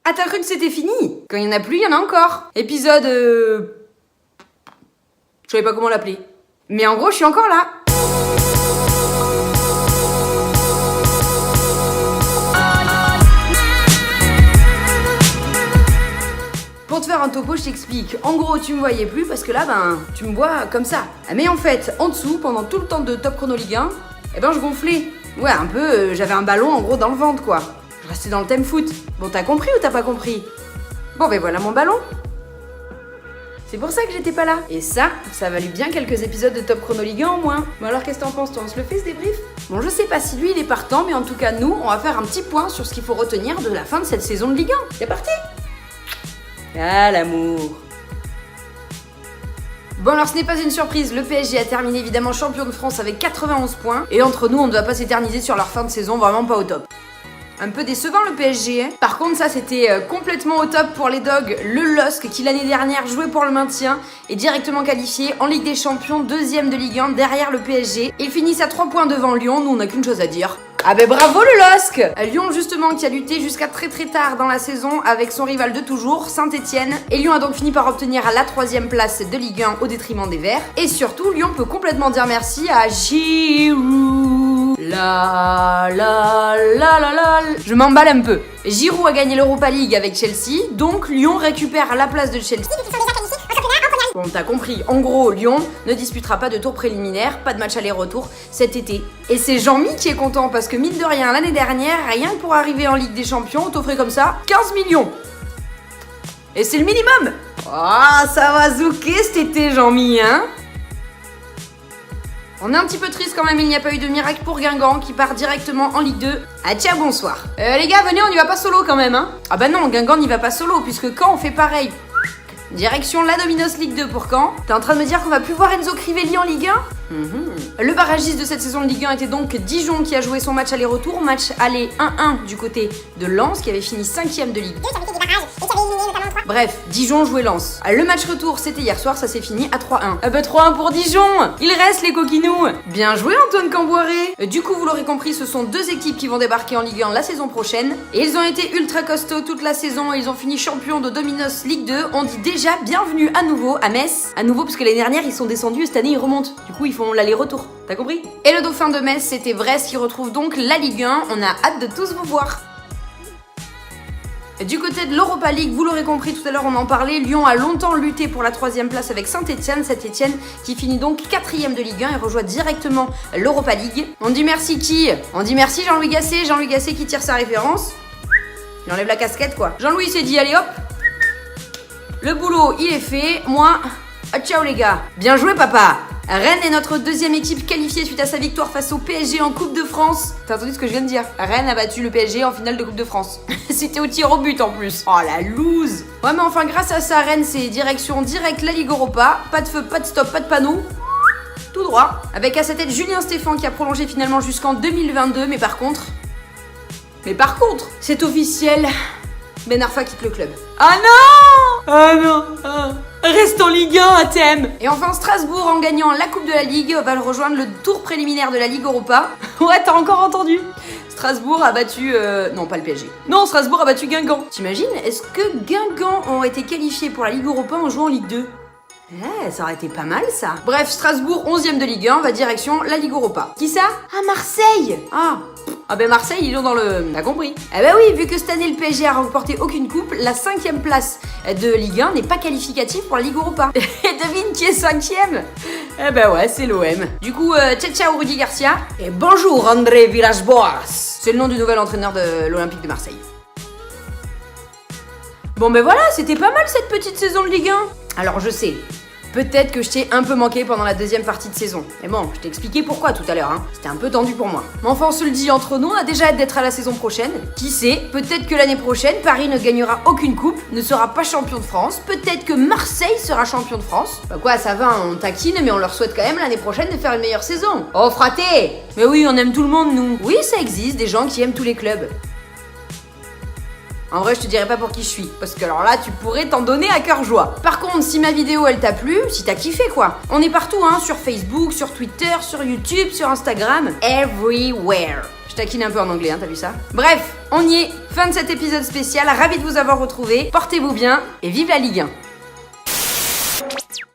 Ah, t'as cru que c'était fini? Quand il y en a plus, il y en a encore. Épisode... Je savais pas comment l'appeler. Mais en gros, je suis encore là. Pour te faire un topo, je t'explique. En gros, tu me voyais plus parce que là, tu me vois comme ça. Mais en fait, en dessous, pendant tout le temps de Top Chrono Ligue 1, je gonflais. Ouais, un peu, j'avais un ballon en gros dans le ventre, quoi. Je restais dans le thème foot. Bon, t'as compris ou t'as pas compris? Bon, voilà mon ballon. C'est pour ça que j'étais pas là. Et ça a valu bien quelques épisodes de Top Chrono Ligue 1 en moins. Bon alors, qu'est-ce que t'en penses, toi? On se le fait, ce débrief? Bon, je sais pas si lui, il est partant, mais en tout cas, nous, on va faire un petit point sur ce qu'il faut retenir de la fin de cette saison de Ligue 1. C'est parti! Ah, l'amour. Bon alors ce n'est pas une surprise, le PSG a terminé évidemment champion de France avec 91 points. Et entre nous, on ne doit pas s'éterniser sur leur fin de saison, vraiment pas au top. Un peu décevant le PSG, hein. Par contre ça c'était complètement au top pour les Dogs. Le LOSC qui l'année dernière jouait pour le maintien est directement qualifié en Ligue des Champions, deuxième de Ligue 1 derrière le PSG. Ils finissent à 3 points devant Lyon, nous on n'a qu'une chose à dire. Ah bravo le LOSC! Lyon justement qui a lutté jusqu'à très tard dans la saison avec son rival de toujours, Saint-Etienne. Et Lyon a donc fini par obtenir la 3e place de Ligue 1 au détriment des Verts. Et surtout, Lyon peut complètement dire merci à Giroud. Je m'emballe un peu. Giroud a gagné l'Europa League avec Chelsea, donc Lyon récupère la place de Chelsea. Bon, t'as compris. En gros, Lyon ne disputera pas de tour préliminaire, pas de match aller-retour cet été. Et c'est Jean-Mi qui est content parce que mine de rien, l'année dernière, rien que pour arriver en Ligue des Champions, on t'offrait comme ça 15 millions. Et c'est le minimum. Ah, ça va zouker cet été, Jean-Mi, hein? On est un petit peu triste quand même, il n'y a pas eu de miracle pour Guingamp qui part directement en Ligue 2. Ah tiens, bonsoir. Les gars, venez, on n'y va pas solo quand même, hein? Ah bah non, Guingamp n'y va pas solo puisque Caen on fait pareil. Direction la Dominos Ligue 2 pour Caen. T'es en train de me dire qu'on va plus voir Enzo Crivelli en Ligue 1? Le barragiste de cette saison de Ligue 1 était donc Dijon qui a joué son match aller-retour. Match aller 1-1 du côté de Lens qui avait fini 5ème de Ligue 2. Bref, Dijon jouait Lens. Le match retour c'était hier soir, ça s'est fini à 3-1. 3-1 pour Dijon. Il reste les coquinous. Bien joué Antoine Camboiré. Du coup vous l'aurez compris, ce sont deux équipes qui vont débarquer en Ligue 1 la saison prochaine. Et ils ont été ultra costauds toute la saison et ils ont fini champions de Dominos Ligue 2. On dit déjà bienvenue à nouveau à Metz. À nouveau parce que l'année dernière ils sont descendus et cette année ils remontent. Du coup ils font l'aller-retour. T'as compris? Et le dauphin de Metz c'était Brest qui retrouve donc la Ligue 1. On a hâte de tous vous voir. Du côté de l'Europa League, vous l'aurez compris tout à l'heure, on en parlait, Lyon a longtemps lutté pour la 3e place avec Saint-Etienne. Saint-Etienne qui finit donc 4ème de Ligue 1 et rejoint directement l'Europa League. On dit merci qui? On dit merci Jean-Louis Gasset. Jean-Louis Gasset qui tire sa référence. Il enlève la casquette quoi. Jean-Louis s'est dit allez hop, le boulot il est fait, moi, ciao les gars. Bien joué papa. Rennes est notre deuxième équipe qualifiée suite à sa victoire face au PSG en Coupe de France. T'as entendu ce que je viens de dire? Rennes a battu le PSG en finale de Coupe de France. C'était au tir au but en plus. Oh la loose. Ouais mais enfin grâce à ça, Rennes c'est direction directe la Ligue Europa. Pas de feu, pas de stop, pas de panneau. Tout droit. Avec à sa tête Julien Stéphan qui a prolongé finalement jusqu'en 2022. Mais par contre, c'est officiel. Ben Arfa quitte le club. Ah non! Ah non! Reste en Ligue 1 à thème. Et enfin Strasbourg en gagnant la Coupe de la Ligue va le rejoindre le tour préliminaire de la Ligue Europa. Ouais t'as encore entendu? Strasbourg a battu... Non pas le PSG. Non Strasbourg a battu Guingamp. T'imagines? Est-ce que Guingamp ont été qualifiés pour la Ligue Europa en jouant en Ligue 2? Ça aurait été pas mal ça. Bref, Strasbourg 11ème de Ligue 1 va direction la Ligue Europa. Qui ça? Ah Marseille. Ah ben Marseille ils ont dans le... T'as compris? Oui, vu que cette année le PSG a remporté aucune coupe, la 5ème place de Ligue 1 n'est pas qualificative pour la Ligue Europa. Et devine qui est 5ème? Ouais, c'est l'OM. Du coup, ciao Rudy Garcia. Et bonjour André Villas-Boas. C'est le nom du nouvel entraîneur de l'Olympique de Marseille. Bon voilà, c'était pas mal cette petite saison de Ligue 1. Alors je sais, peut-être que je t'ai un peu manqué pendant la deuxième partie de saison. Mais bon, je t'ai expliqué pourquoi tout à l'heure, hein. C'était un peu tendu pour moi. Mais enfin, on se le dit entre nous, on a déjà hâte d'être à la saison prochaine. Qui sait, peut-être que l'année prochaine, Paris ne gagnera aucune coupe, ne sera pas champion de France. Peut-être que Marseille sera champion de France. Ça va, on taquine, mais on leur souhaite quand même l'année prochaine de faire une meilleure saison. Oh, fraté! Mais oui, on aime tout le monde, nous. Oui, ça existe, des gens qui aiment tous les clubs. En vrai, je te dirais pas pour qui je suis, parce que alors là, tu pourrais t'en donner à cœur joie. Par contre, si ma vidéo, elle t'a plu, si t'as kiffé quoi, on est partout, hein, sur Facebook, sur Twitter, sur YouTube, sur Instagram, everywhere. Je taquine un peu en anglais, hein, t'as vu ça? Bref, on y est. Fin de cet épisode spécial. Ravi de vous avoir retrouvé. Portez-vous bien et vive la Ligue 1.